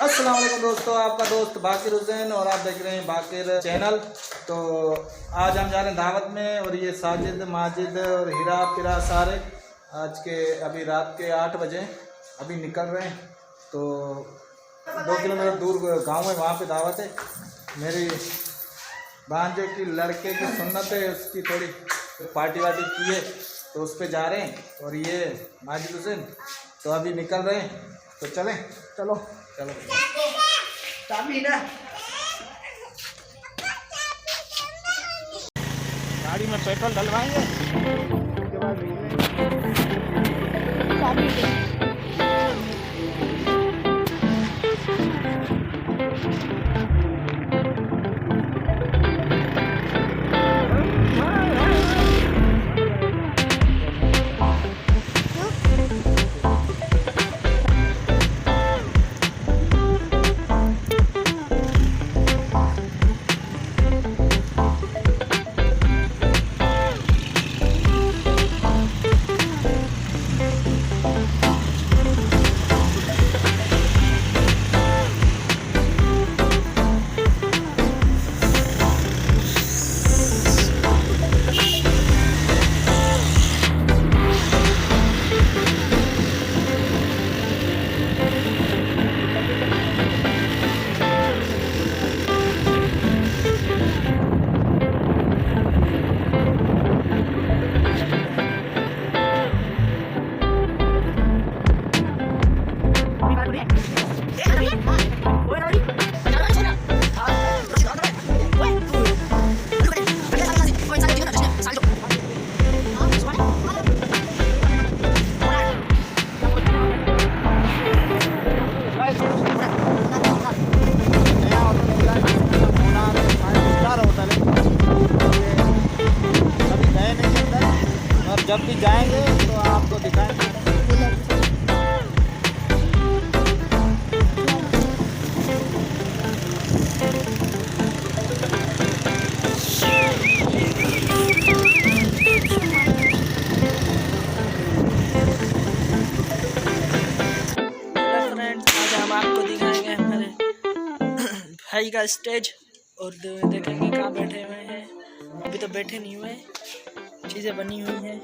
अस्सलाम वालेकुम दोस्तों, आपका दोस्त बाकिर हुसैन और आप देख रहे हैं बाकिर चैनल। तो आज हम जा रहे हैं दावत में और ये साजिद माजिद और हीरा फिरा सारे आज के अभी रात के 8 बजे अभी निकल रहे हैं। तो 2 किलोमीटर दूर गांव है, वहाँ पे दावत है। मेरी भांजे की लड़के की सुन्नत है, उसकी थोड़ी पार्टी वार्टी की है तो उस पर जा रहे हैं। और ये माजिद हुसैन तो अभी निकल रहे हैं, तो चलें। चलो चलो गाड़ी में पेट्रोल डलवाएंगे, उसके बाद जब भी जाएंगे तो आपको दिखाएंगे। फ्रेंड्स, आज हम आपको दिखाएंगे हमारे भाई का स्टेज और देखेंगे कहाँ बैठे हुए हैं। अभी तो बैठे नहीं हुए, चीज़ें बनी हुई हैं।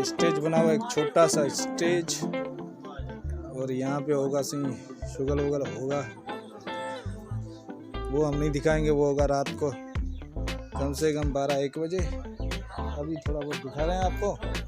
स्टेज बना हुआ एक छोटा सा स्टेज और यहाँ पे होगा शुगल वगल होगा, वो हम नहीं दिखाएंगे, वो होगा रात को कम से कम 12-1 बजे। अभी थोड़ा बहुत दिखा रहे हैं आपको।